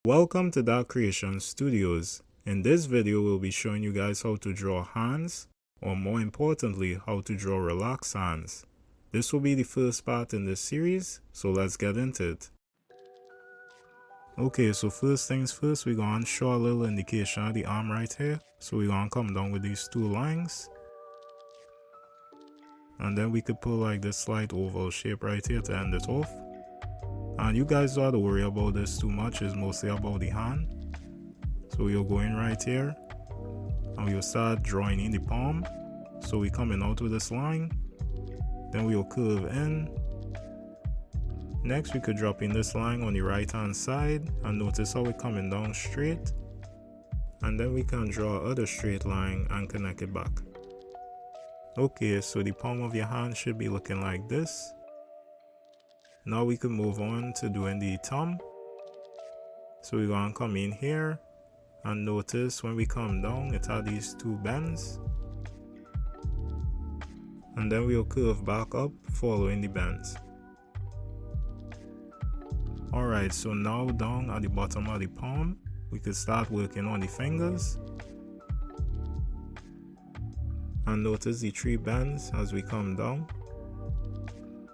Welcome to Dark Creation Studios. In this video, we'll be showing you guys how to draw hands, or more importantly, how to draw relaxed hands. This will be the first part in this series, so let's get into it. Okay, so first things first, we're going to show a little indication of the arm right here. So we're going to come down with these two lines. And then we could pull like this slight oval shape right here to end it off. And you guys don't have to worry about this too much, it's mostly about the hand. So we'll go in right here and we'll start drawing in the palm. So we're coming out with this line, then we'll curve in. Next we could drop in this line on the right hand side and notice how we're coming down straight. And then we can draw other straight line and connect it back. Okay, so the palm of your hand should be looking like this. Now we can move on to doing the thumb. So we're going to come in here and notice when we come down it has these two bends. And then we'll curve back up following the bends. Alright, so now down at the bottom of the palm, we could start working on the fingers. And notice the three bends as we come down.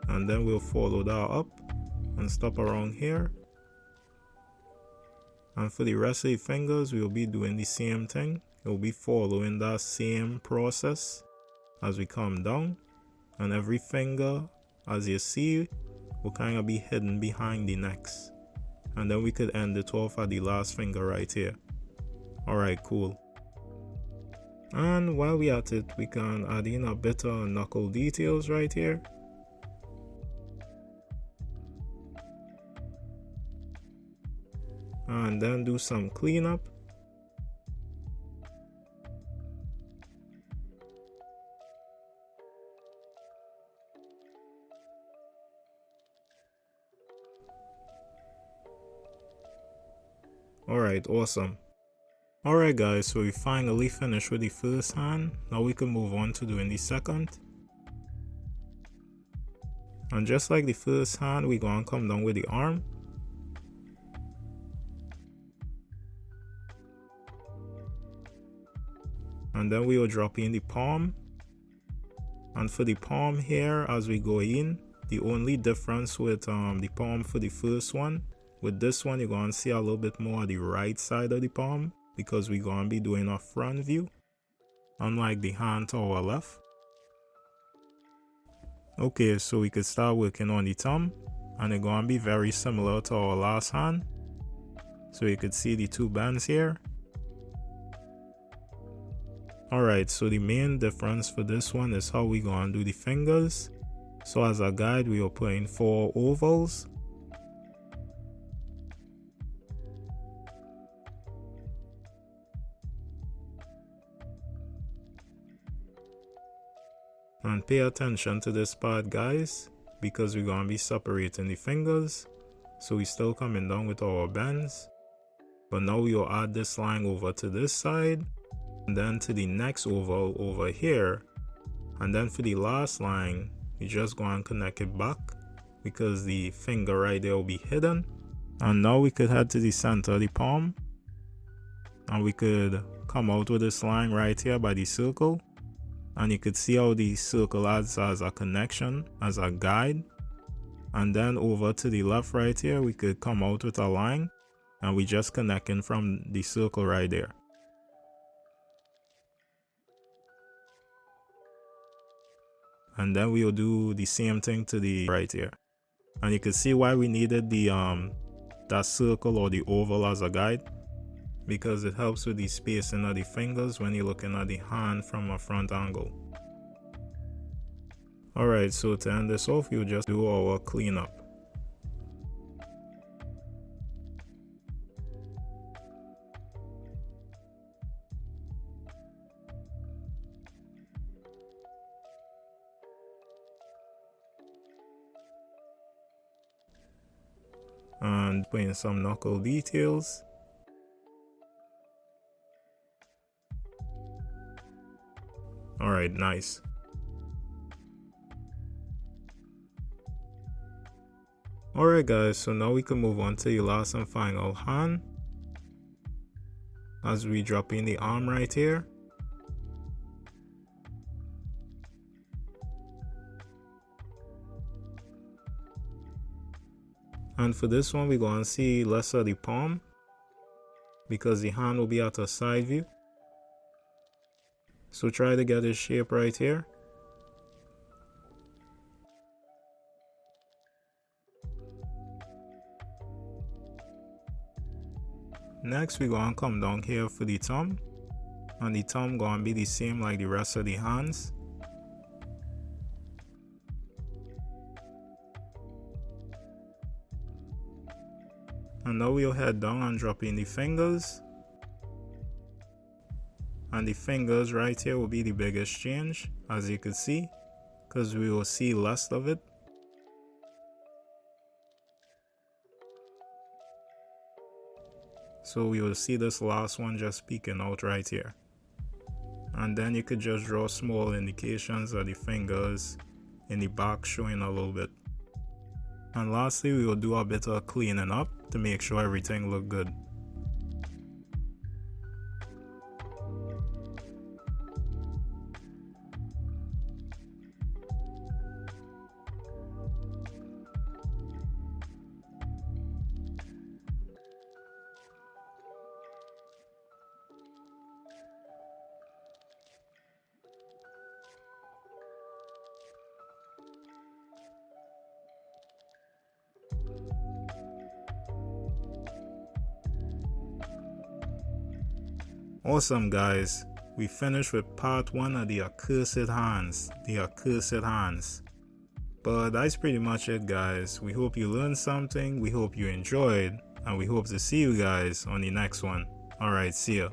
And then we'll follow that up and stop around here. And for the rest of the fingers, we'll be doing the same thing. We'll be following that same process as we come down. And every finger, as you see, will kind of be hidden behind the next. And then we could end it off at the last finger right here. Alright, cool. And while we're at it, we can add in a bit of knuckle details right here. And then do some cleanup. Alright, awesome. Alright guys, so we finally finished with the first hand. Now we can move on to doing the second. And just like the first hand, we're going to come down with the arm. And then we will drop in the palm. And for the palm here, as we go in, the only difference with the palm for the first one, with this one you're going to see a little bit more of the right side of the palm, because we're going to be doing a front view, unlike the hand to our left. Okay, so we could start working on the thumb, and it's going to be very similar to our last hand. So you could see the two bands here. Alright, so the main difference for this one is how we're going to do the fingers. So as a guide, we are putting 4 ovals. And pay attention to this part guys, because we're going to be separating the fingers. So we're still coming down with our bends. But now we'll add this line over to this side. And then to the next oval over here. And then for the last line, you're just going to connect it back, because the finger right there will be hidden. And now we could head to the center of the palm. And we could come out with this line right here by the circle. And you could see how the circle adds as a connection, as a guide. And then over to the left right here, we could come out with a line. And we just connecting from the circle right there. And then we'll do the same thing to the right here. And you can see why we needed the that circle or the oval as a guide, because it helps with the spacing of the fingers when you're looking at the hand from a front angle. Alright, so to end this off, we'll just do our cleanup. And put in some knuckle details. Alright, nice. Alright guys, so now we can move on to the last and final hand. as we drop in the arm right here. And for this one, we're going to see less of the palm because the hand will be at a side view. So try to get this shape right here. Next, we're going to come down here for the thumb. And the thumb going to be the same like the rest of the hands. And now we'll head down and drop in the fingers. And the fingers right here will be the biggest change, as you can see, because we will see less of it. So we will see this last one just peeking out right here. And then you could just draw small indications of the fingers in the back showing a little bit. And lastly, we will do a bit of cleaning up to make sure everything look good. Awesome guys, we finished with part 1 of the accursed hands, But that's pretty much it guys. We hope you learned something, we hope you enjoyed, and we hope to see you guys on the next one. Alright, see ya.